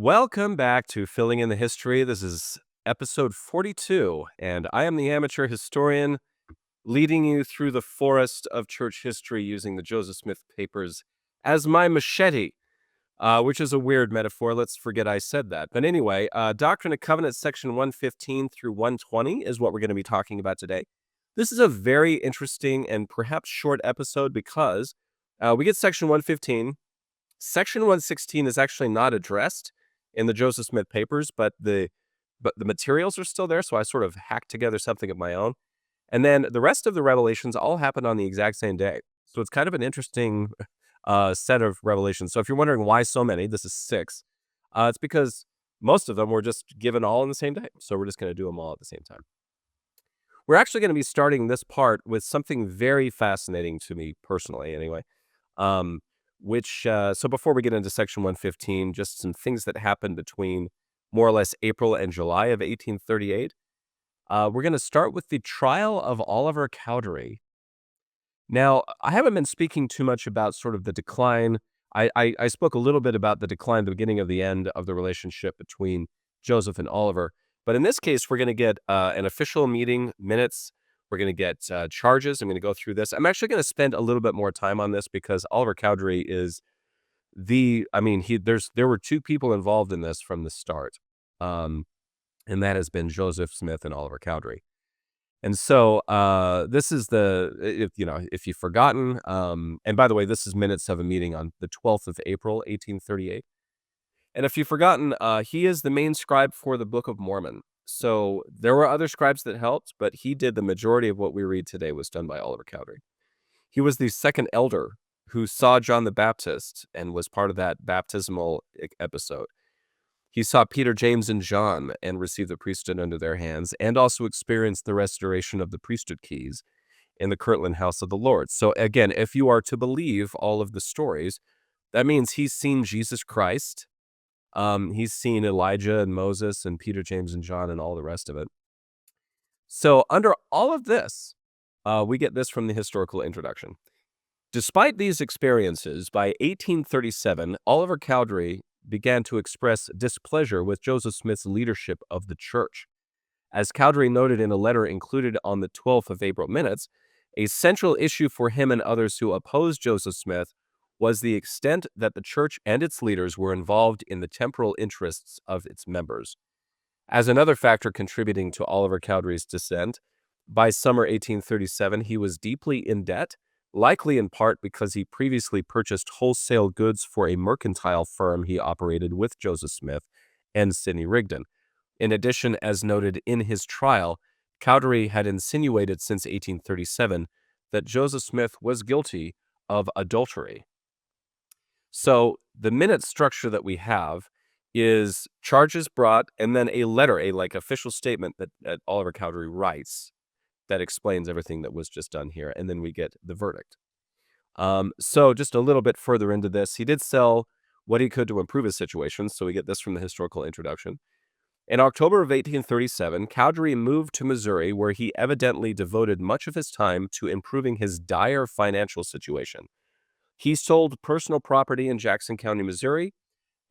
Welcome back to Filling in the History. This is episode 42, and I am the amateur historian leading you through the forest of church history using the Joseph Smith papers as my machete, which is a weird metaphor. Let's forget I said that. But anyway, Doctrine and Covenants, section 115 through 120 is what we're going to be talking about today. This is a very interesting and perhaps short episode because we get section 115. Section 116 is actually not addressed in the Joseph Smith papers, but the materials are still there, so I sort of hacked together something of my own. And then the rest of the revelations all happened on the exact same day. So it's kind of an interesting set of revelations. So if you're wondering why so many, this is 6. It's because most of them were just given all in the same day. So we're just going to do them all at the same time. We're actually going to be starting this part with something very fascinating to me personally, anyway. So before we get into section 115, just some things that happened between more or less April and July of 1838. We're going to start with the trial of Oliver Cowdery. Now, I haven't been speaking too much about sort of the decline. I spoke a little bit about the decline, the beginning of the end of the relationship between Joseph and Oliver. But in this case, we're going to get an official meeting minutes. We're going to get charges. I'm going to go through this. I'm actually going to spend a little bit more time on this because Oliver Cowdery is there were 2 people involved in this from the start. And that has been Joseph Smith and Oliver Cowdery. And so this is if you've forgotten, and by the way, this is minutes of a meeting on the 12th of April, 1838. And if you've forgotten, he is the main scribe for the Book of Mormon. So there were other scribes that helped, but he did the majority of what we read today was done by Oliver Cowdery. He was the second elder who saw John the Baptist and was part of that baptismal episode. He saw Peter, James, and John and received the priesthood under their hands, and also experienced the restoration of the priesthood keys in the Kirtland house of the Lord. So again, if you are to believe all of the stories, that means he's seen Jesus Christ. He's seen Elijah and Moses and Peter, James, and John and all the rest of it. So under all of this, we get this from the historical introduction. Despite these experiences, by 1837, Oliver Cowdery began to express displeasure with Joseph Smith's leadership of the church. As Cowdery noted in a letter included on the 12th of April minutes, a central issue for him and others who opposed Joseph Smith was the extent that the church and its leaders were involved in the temporal interests of its members. As another factor contributing to Oliver Cowdery's dissent, by summer 1837, he was deeply in debt, likely in part because he previously purchased wholesale goods for a mercantile firm he operated with Joseph Smith and Sidney Rigdon. In addition, as noted in his trial, Cowdery had insinuated since 1837 that Joseph Smith was guilty of adultery. So the minute structure that we have is charges brought and then a letter, official statement that Oliver Cowdery writes that explains everything that was just done here, and then we get the verdict. So just a little bit further into this, he did sell what he could to improve his situation, so we get this from the historical introduction. In October of 1837, Cowdery moved to Missouri, where he evidently devoted much of his time to improving his dire financial situation. He sold personal property in Jackson County, Missouri,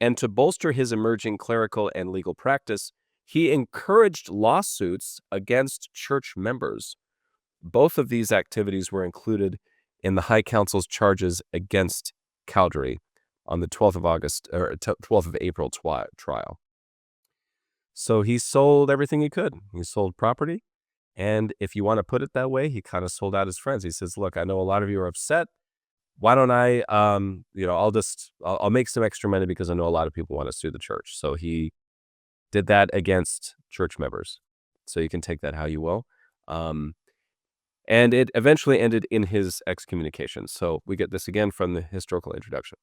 and to bolster his emerging clerical and legal practice, he encouraged lawsuits against church members. Both of these activities were included in the High Council's charges against Cowdery on the 12th of April trial. So he sold everything he could. He sold property, and if you want to put it that way, he kind of sold out his friends. He says, "Look, I know a lot of you are upset. Why don't I'll make some extra money because I know a lot of people want to sue the church." So he did that against church members. So you can take that how you will. And it eventually ended in his excommunication. So we get this again from the historical introduction.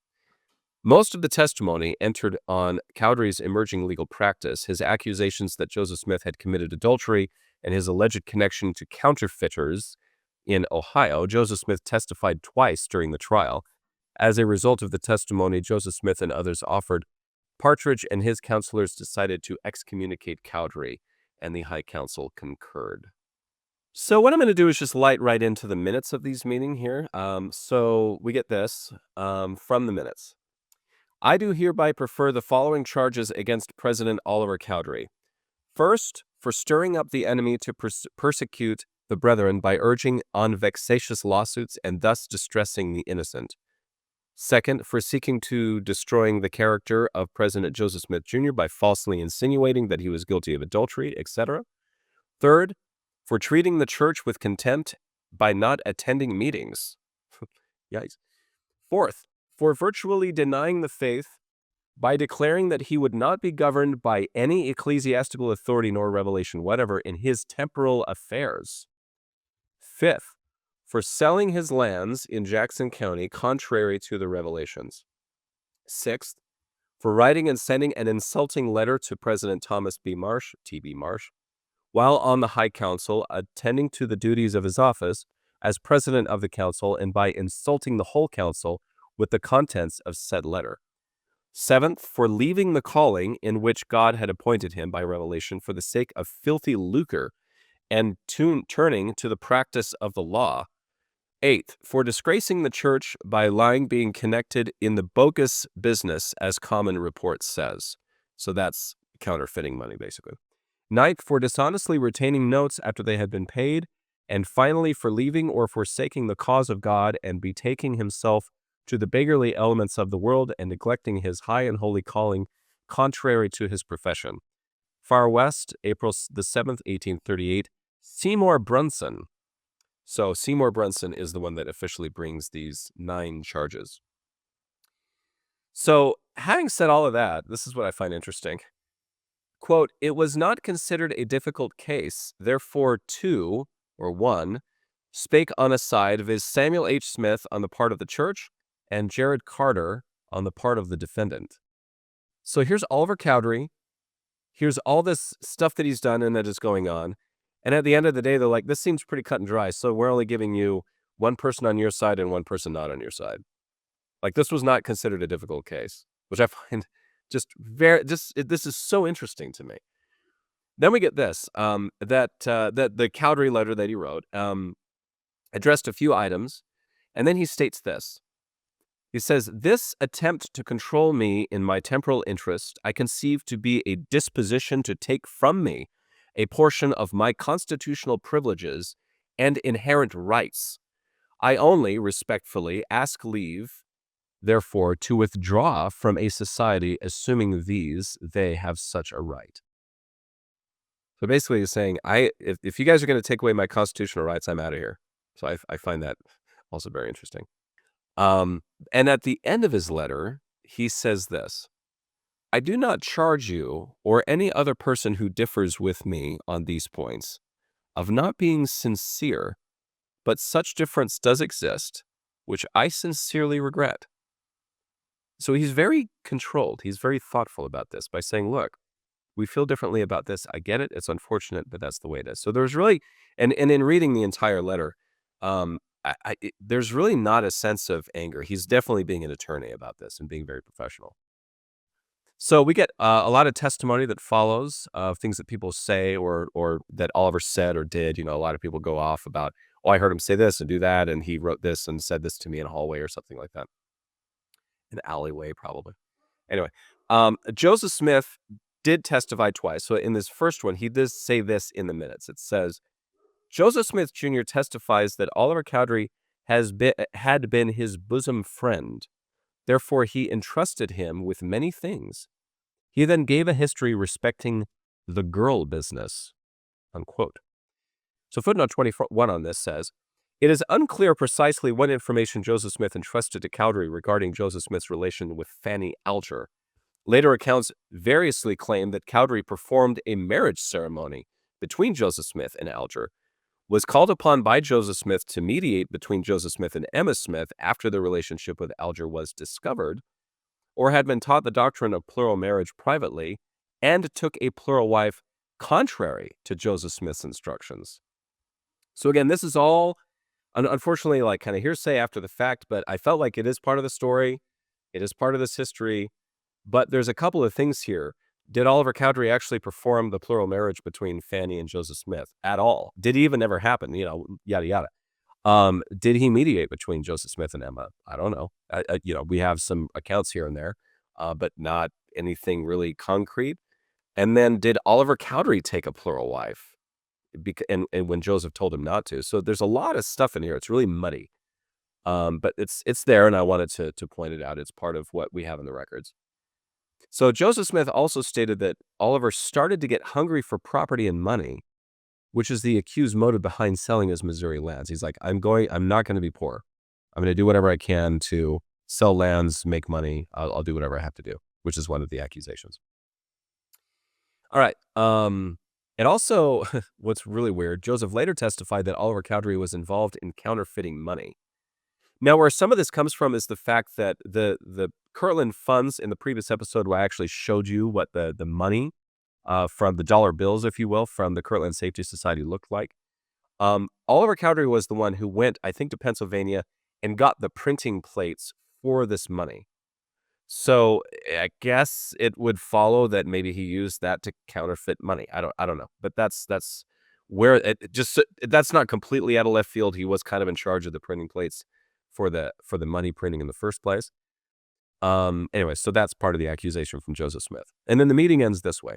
Most of the testimony entered on Cowdery's emerging legal practice, his accusations that Joseph Smith had committed adultery, and his alleged connection to counterfeiters in Ohio. Joseph Smith testified twice during the trial. As a result of the testimony, Joseph Smith and others offered. Partridge and his counselors decided to excommunicate Cowdery, and the High Council concurred. So what I'm going to do is just light right into the minutes of these meetings here. So we get this from the minutes. I do hereby prefer the following charges against President Oliver Cowdery. First, for stirring up the enemy to persecute the brethren by urging on vexatious lawsuits and thus distressing the innocent. Second, for seeking to destroying the character of President Joseph Smith Jr. by falsely insinuating that he was guilty of adultery, etc. Third, for treating the church with contempt by not attending meetings. Yikes. Fourth, for virtually denying the faith by declaring that he would not be governed by any ecclesiastical authority nor revelation whatever in his temporal affairs. Fifth, for selling his lands in Jackson County contrary to the revelations. Sixth, for writing and sending an insulting letter to President Thomas B. Marsh, T.B. Marsh, while on the High Council, attending to the duties of his office as president of the council and by insulting the whole council with the contents of said letter. Seventh, for leaving the calling in which God had appointed him by revelation for the sake of filthy lucre and turning to the practice of the law. Eighth, for disgracing the church by lying being connected in the bogus business, as common report says. So that's counterfeiting money, basically. Ninth, for dishonestly retaining notes after they had been paid. And finally, for leaving or forsaking the cause of God and betaking himself to the beggarly elements of the world and neglecting his high and holy calling contrary to his profession. Far West, April the 7th, 1838, Seymour Brunson. So Seymour Brunson is the one that officially brings these 9 charges. So having said all of that, this is what I find interesting. Quote, it was not considered a difficult case, therefore 2, or 1, spake on a side, viz. Samuel H. Smith on the part of the church, and Jared Carter on the part of the defendant. So here's Oliver Cowdery. Here's all this stuff that he's done and that is going on. And at the end of the day, they're like, this seems pretty cut and dry. So we're only giving you one person on your side and one person not on your side. Like, this was not considered a difficult case, which I find this is so interesting to me. Then we get this, that the Cowdery letter that he wrote addressed a few items. And then he states this. He says, this attempt to control me in my temporal interest I conceive to be a disposition to take from me a portion of my constitutional privileges and inherent rights. I only respectfully ask leave, therefore, to withdraw from a society assuming they have such a right. So basically he's saying, if you guys are going to take away my constitutional rights, I'm out of here. So I find that also very interesting. And at the end of his letter, he says this, I do not charge you or any other person who differs with me on these points of not being sincere, but such difference does exist, which I sincerely regret. So he's very controlled. He's very thoughtful about this by saying, look, we feel differently about this. I get it. It's unfortunate, but that's the way it is. So there's really, and in reading the entire letter, there's really not a sense of anger. He's definitely being an attorney about this and being very professional. So we get a lot of testimony that follows of things that people say or that Oliver said or did. You know, a lot of people go off about, oh, I heard him say this and do that, and he wrote this and said this to me in a hallway or something like that. An alleyway, probably. Anyway, Joseph Smith did testify twice. So in this first one, he does say this in the minutes. It says, Joseph Smith Jr. testifies that Oliver Cowdery had been his bosom friend. Therefore, he entrusted him with many things. He then gave a history respecting the girl business, unquote. So footnote 21 on this says, it is unclear precisely what information Joseph Smith entrusted to Cowdery regarding Joseph Smith's relation with Fanny Alger. Later accounts variously claim that Cowdery performed a marriage ceremony between Joseph Smith and Alger, was called upon by Joseph Smith to mediate between Joseph Smith and Emma Smith after the relationship with Alger was discovered, or had been taught the doctrine of plural marriage privately, and took a plural wife contrary to Joseph Smith's instructions. So again, this is all, unfortunately, like kind of hearsay after the fact, but I felt like it is part of the story. It is part of this history. But there's a couple of things here. Did Oliver Cowdery actually perform the plural marriage between Fanny and Joseph Smith at all? Did it even ever happen? You know, yada, yada. Did he mediate between Joseph Smith and Emma? I don't know. We have some accounts here and there. but not anything really concrete. And then did Oliver Cowdery take a plural wife? And when Joseph told him not to. So there's a lot of stuff in here. It's really muddy. But it's there, and I wanted to point it out. It's part of what we have in the records. So Joseph Smith also stated that Oliver started to get hungry for property and money, which is the accused motive behind selling his Missouri lands. He's like, I'm not going to be poor. I'm going to do whatever I can to sell lands, make money. I'll do whatever I have to do, which is one of the accusations. All right. And also, what's really weird, Joseph later testified that Oliver Cowdery was involved in counterfeiting money. Now, where some of this comes from is the fact that the Kirtland funds in the previous episode, where I actually showed you what the money from the dollar bills, if you will, from the Kirtland Safety Society looked like. Oliver Cowdery was the one who went, I think, to Pennsylvania and got the printing plates for this money. So I guess it would follow that maybe he used that to counterfeit money. I don't know, but that's where that's not completely out of left field. He was kind of in charge of the printing plates for the money printing in the first place. Anyway, so that's part of the accusation from Joseph Smith. And then the meeting ends this way.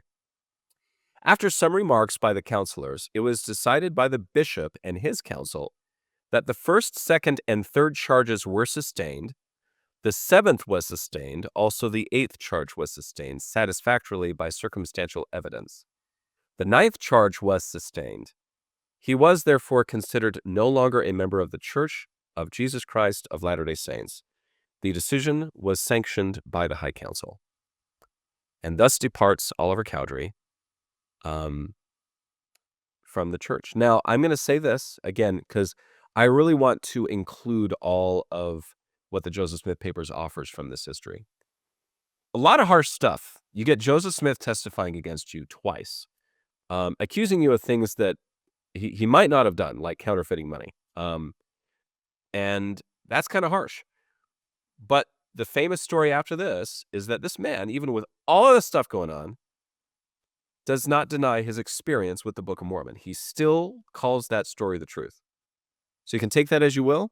After some remarks by the counselors, it was decided by the bishop and his council that the first, second, and third charges were sustained. The seventh was sustained. Also, the eighth charge was sustained satisfactorily by circumstantial evidence. The ninth charge was sustained. He was therefore considered no longer a member of the Church of Jesus Christ of Latter-day Saints. The decision was sanctioned by the High Council. And thus departs Oliver Cowdery from the church. Now, I'm going to say this again because I really want to include all of what the Joseph Smith Papers offers from this history. A lot of harsh stuff. You get Joseph Smith testifying against you twice, accusing you of things that he might not have done, like counterfeiting money. And that's kind of harsh. But the famous story after this is that this man, even with all of this stuff going on, does not deny his experience with the Book of Mormon. He still calls that story the truth. So you can take that as you will,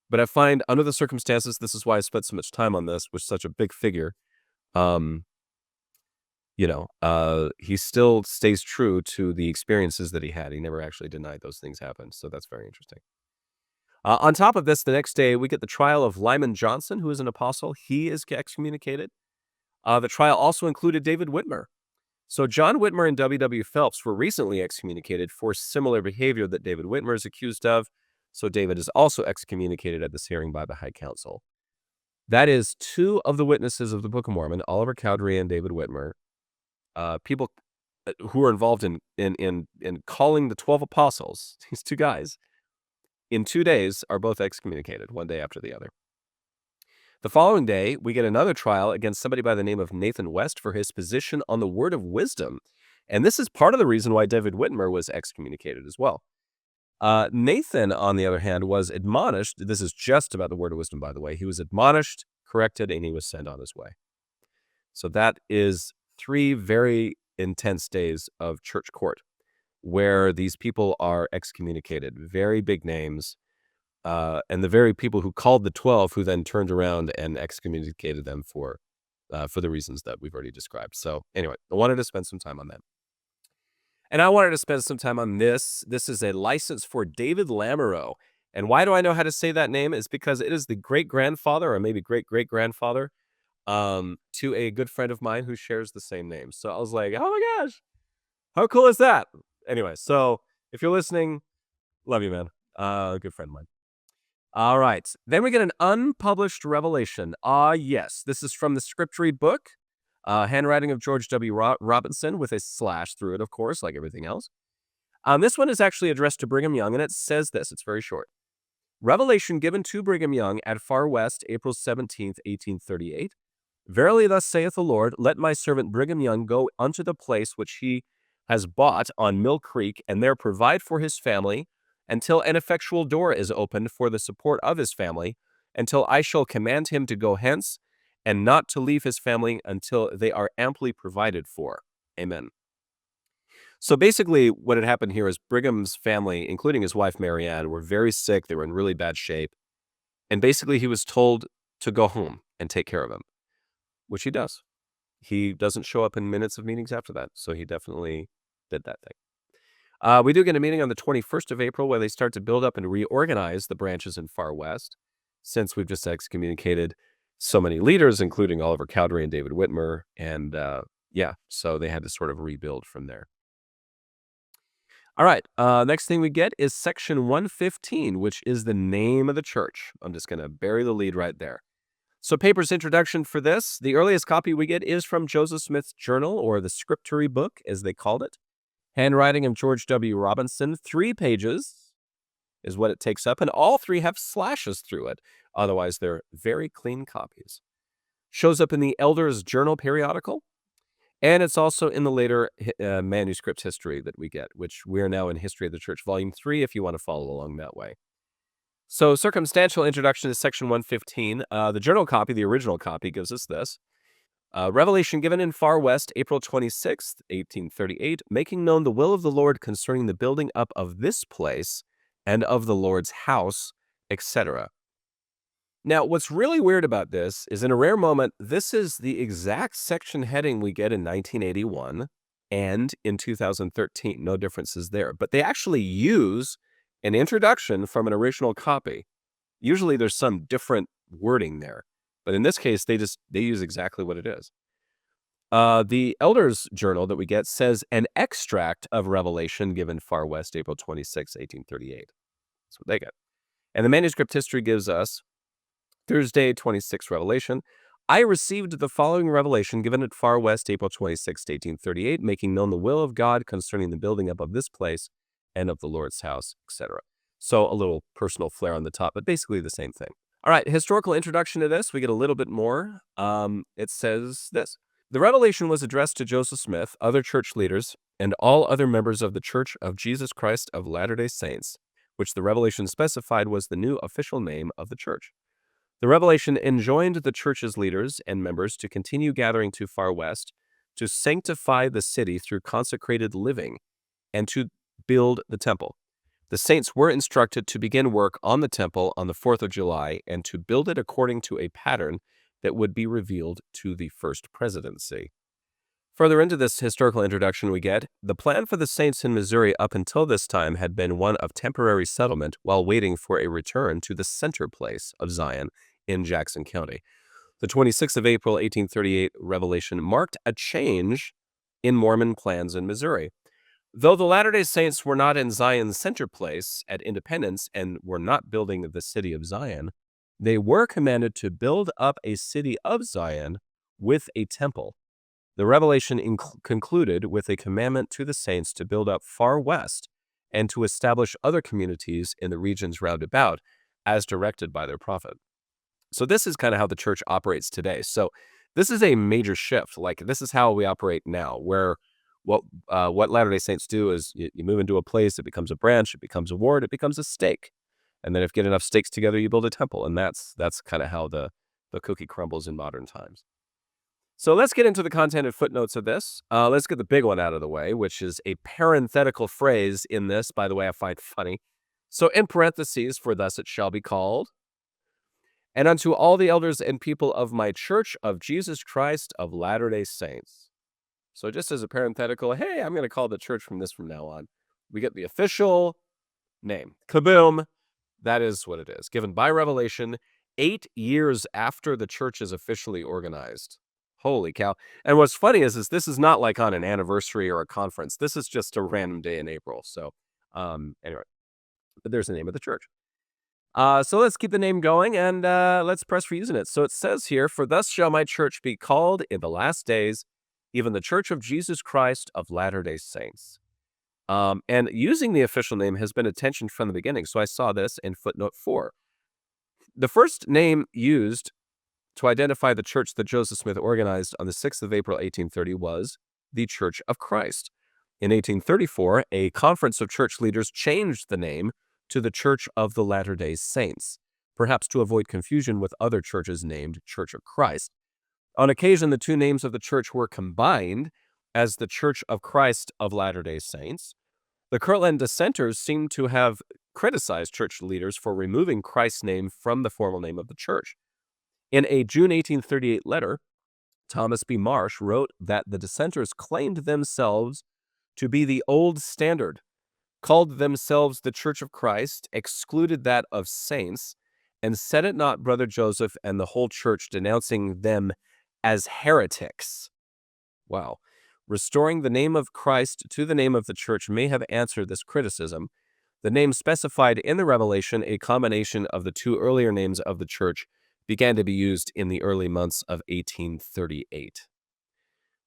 but I find under the circumstances, this is why I spent so much time on this with such a big figure. He still stays true to the experiences that he had. He never actually denied those things happened. So that's very interesting. On top of this, the next day, we get the trial of Lyman Johnson, who is an apostle. He is excommunicated. The trial also included David Whitmer. So John Whitmer and W.W. Phelps were recently excommunicated for similar behavior that David Whitmer is accused of. So David is also excommunicated at this hearing by the High Council. That is two of the witnesses of the Book of Mormon, Oliver Cowdery and David Whitmer, people who are involved in calling the 12 apostles, these two guys, in 2 days are both excommunicated, one day after the other. The following day, we get another trial against somebody by the name of Nathan West for his position on the word of wisdom. And this is part of the reason why David Whitmer was excommunicated as well. Nathan, on the other hand, was admonished. This is just about the word of wisdom, by the way. He was admonished, corrected, and he was sent on his way. So that is 3 very intense days of church court where these people are excommunicated. Very big names. And the very people who called the 12 who then turned around and excommunicated them for the reasons that we've already described. So anyway, I wanted to spend some time on that. And I wanted to spend some time on this. This is a license for David Lamoureux. And why do I know how to say that name? Is because it is the great-grandfather or maybe great-great-grandfather to a good friend of mine who shares the same name. So I was like, oh my gosh, how cool is that? Anyway, so if you're listening, love you, man. Good friend of mine. All right. Then we get an unpublished revelation. Yes. This is from the Scripture book, handwriting of George W. Robinson with a slash through it, of course, like everything else. This one is actually addressed to Brigham Young, and it says this. It's very short. Revelation given to Brigham Young at Far West, April 17th, 1838. Verily thus saith the Lord, let my servant Brigham Young go unto the place which he has bought on Mill Creek, and there provide for his family, until an effectual door is opened for the support of his family, until I shall command him to go hence, and not to leave his family until they are amply provided for. Amen. So basically, what had happened here is Brigham's family, including his wife Marianne, were very sick. They were in really bad shape. And basically, he was told to go home and take care of him. which he does. He doesn't show up in minutes of meetings after that, so he definitely did that thing. We do get a meeting on the 21st of April where they start to build up and reorganize the branches in Far West, since we've just excommunicated so many leaders, including Oliver Cowdery and David Whitmer. And yeah, so they had to sort of rebuild from there. All right, next thing we get is section 115, which is the name of the church. I'm just going to bury the lead right there. So Paper's introduction for this, the earliest copy we get is from Joseph Smith's journal, or the scriptary book, as they called it. Handwriting of George W. Robinson, 3 pages is what it takes up, and all 3 have slashes through it. Otherwise, they're very clean copies. Shows up in the Elder's Journal periodical, and it's also in the later manuscript history that we get, which we're now in History of the Church, Volume 3, if you want to follow along that way. So, circumstantial introduction to section 115. The journal copy, the original copy, gives us this. Revelation given in Far West, April 26th, 1838, making known the will of the Lord concerning the building up of this place and of the Lord's house, etc. Now, what's really weird about this is, in a rare moment, this is the exact section heading we get in 1981 and in 2013. No differences there. But they actually use an introduction from an original copy. Usually there's some different wording there. But in this case, they use exactly what it is. The Elder's Journal that we get says an extract of Revelation given Far West, April 26, 1838. That's what they get. And the manuscript history gives us Thursday, 26 Revelation. I received the following revelation given at Far West, April 26, 1838, making known the will of God concerning the building up of this place and of the Lord's house, etc. So a little personal flair on the top, but basically the same thing. All right, historical introduction to this. We get a little bit more. It says this. The revelation was addressed to Joseph Smith, other church leaders, and all other members of the Church of Jesus Christ of Latter-day Saints, which the revelation specified was the new official name of the church. The revelation enjoined the church's leaders and members to continue gathering to Far West, to sanctify the city through consecrated living, and to build the temple. The saints were instructed to begin work on the temple on the 4th of July and to build it according to a pattern that would be revealed to the first presidency. Further into this historical introduction we get, the plan for the saints in Missouri up until this time had been one of temporary settlement while waiting for a return to the center place of Zion in Jackson County. The 26th of April, 1838 revelation marked a change in Mormon plans in Missouri. Though the Latter-day Saints were not in Zion's center place at Independence and were not building the city of Zion, they were commanded to build up a city of Zion with a temple. The revelation concluded with a commandment to the saints to build up Far West and to establish other communities in the regions round about, as directed by their prophet. So this is kind of how the church operates today. So this is a major shift. Like, this is how we operate now, where what Latter-day Saints do is you move into a place, it becomes a branch, it becomes a ward, it becomes a stake. And then if you get enough stakes together, you build a temple. And that's kind of how the cookie crumbles in modern times. So let's get into the content and footnotes of this. Let's get the big one out of the way, which is a parenthetical phrase in this, by the way, I find funny. So in parentheses, for thus it shall be called, and unto all the elders and people of my church of Jesus Christ of Latter-day Saints. So just as a parenthetical, hey, I'm going to call the church from now on. We get the official name. Kaboom. That is what it is. Given by revelation 8 years after the church is officially organized. Holy cow. And what's funny is this is not like on an anniversary or a conference. This is just a random day in April. So anyway, but there's the name of the church. So let's keep the name going and let's press for using it. So it says here, for thus shall my church be called in the last days, even the Church of Jesus Christ of Latter-day Saints. And using the official name has been attention from the beginning. So I saw this in footnote 4. The first name used to identify the church that Joseph Smith organized on the 6th of April, 1830 was the Church of Christ. In 1834, a conference of church leaders changed the name to the Church of the Latter-day Saints, perhaps to avoid confusion with other churches named Church of Christ. On occasion, the two names of the church were combined as the Church of Christ of Latter-day Saints. The Kirtland dissenters seem to have criticized church leaders for removing Christ's name from the formal name of the church. In a June 1838 letter, Thomas B. Marsh wrote that the dissenters claimed themselves to be the old standard, called themselves the Church of Christ, excluded that of saints, and said it not Brother Joseph and the whole church, denouncing them as heretics. Wow. Restoring the name of Christ to the name of the church may have answered this criticism. The name specified in the Revelation, a combination of the two earlier names of the church, began to be used in the early months of 1838.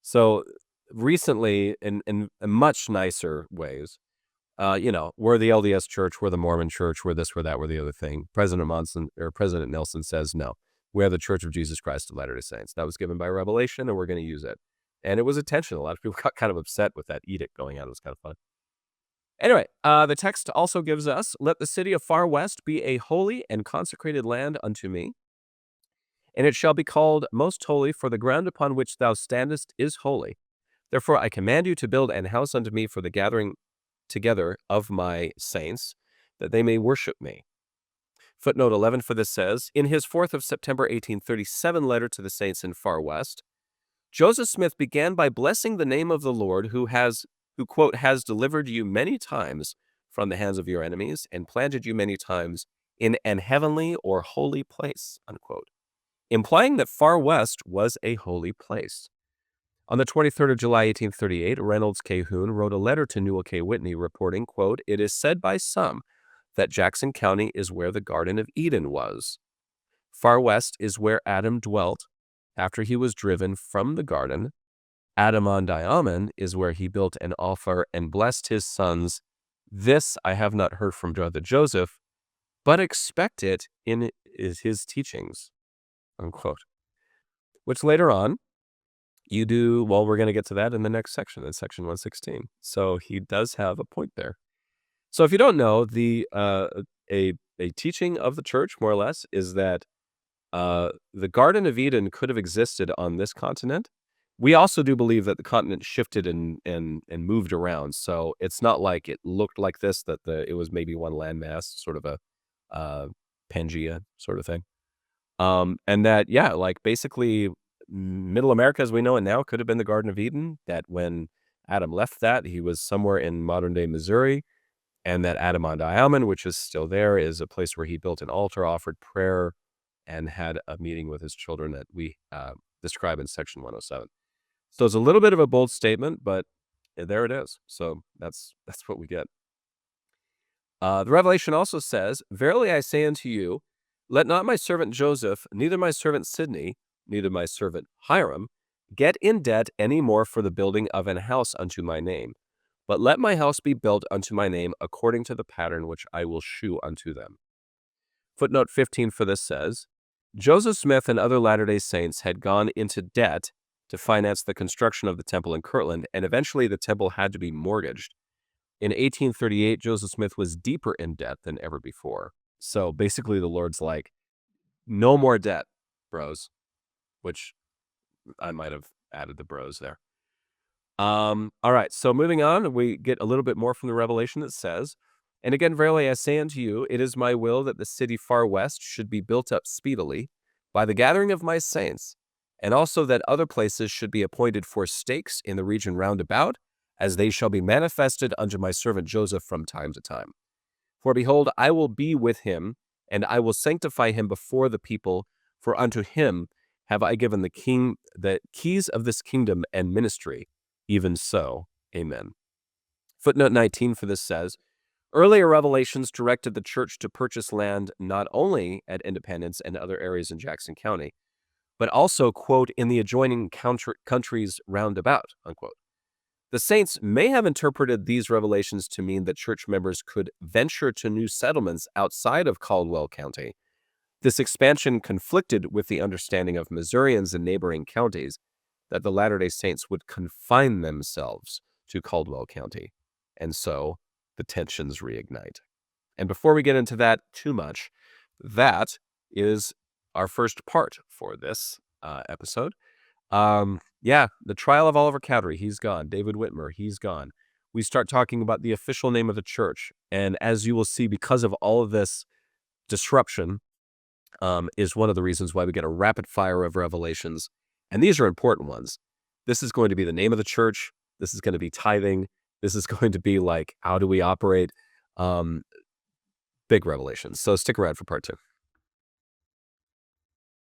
So recently, in much nicer ways, we're the LDS Church, we're the Mormon Church, we're this, we're that, we're the other thing. President Nelson says no. We're the Church of Jesus Christ of Latter-day Saints. That was given by Revelation, and we're going to use it. And it was intentional. A lot of people got kind of upset with that edict going out. It was kind of fun. Anyway, the text also gives us, "Let the city of far west be a holy and consecrated land unto me, and it shall be called most holy, for the ground upon which thou standest is holy. Therefore I command you to build an house unto me for the gathering together of my saints, that they may worship me." Footnote 11 for this says, in his 4th of September 1837 letter to the saints in far west, Joseph Smith began by blessing the name of the Lord who, quote, has delivered you many times from the hands of your enemies and planted you many times in an heavenly or holy place, unquote, implying that far west was a holy place. On the 23rd of July, 1838, Reynolds K. Hoon wrote a letter to Newell K. Whitney reporting, quote, "It is said by some that Jackson County is where the Garden of Eden was. Far west is where Adam dwelt after he was driven from the garden. Adam-on-Diamond is where he built an altar and blessed his sons. This I have not heard from Brother Joseph, but expect it in his teachings," unquote. Which later on, you do, well, we're going to get to that in the next section, in section 116. So he does have a point there. So if you don't know, a teaching of the church, more or less, is that the Garden of Eden could have existed on this continent. We also do believe that the continent shifted and moved around. So it's not like it looked like this, that it was maybe one landmass, sort of a Pangea sort of thing. And that, yeah, like basically Middle America as we know it now could have been the Garden of Eden, that when Adam left that, he was somewhere in modern-day Missouri, and that Adam-on-Diamond, which is still there, is a place where he built an altar, offered prayer, and had a meeting with his children that we describe in section 107. So it's a little bit of a bold statement, but there it is. So that's what we get. The Revelation also says, "Verily I say unto you, let not my servant Joseph, neither my servant Sidney, neither my servant Hiram, get in debt any more for the building of an house unto my name. But let my house be built unto my name according to the pattern which I will shew unto them." Footnote 15 for this says, Joseph Smith and other Latter-day Saints had gone into debt to finance the construction of the temple in Kirtland, and eventually the temple had to be mortgaged. In 1838, Joseph Smith was deeper in debt than ever before. So basically the Lord's like, no more debt, bros, which I might have added the bros there. All right, so moving on, we get a little bit more from the Revelation that says, "And again, verily I say unto you, it is my will that the city far west should be built up speedily by the gathering of my saints, and also that other places should be appointed for stakes in the region round about, as they shall be manifested unto my servant Joseph from time to time. For behold, I will be with him, and I will sanctify him before the people, for unto him have I given the keys of this kingdom and ministry. Even so, amen." Footnote 19 for this says, earlier revelations directed the church to purchase land not only at Independence and other areas in Jackson County, but also, quote, in the adjoining countries round about, unquote. The saints may have interpreted these revelations to mean that church members could venture to new settlements outside of Caldwell County. This expansion conflicted with the understanding of Missourians in neighboring counties that the Latter-day Saints would confine themselves to Caldwell County, and so the tensions reignite. And before we get into that too much, that is our first part for this episode. The trial of Oliver Cowdery, he's gone. David Whitmer, he's gone. We start talking about the official name of the church, and as you will see, because of all of this disruption, is one of the reasons why we get a rapid fire of revelations. And these are important ones. This is going to be the name of the church. This is going to be tithing. This is going to be like, how do we operate? Um, Big revelations. So stick around for part 2.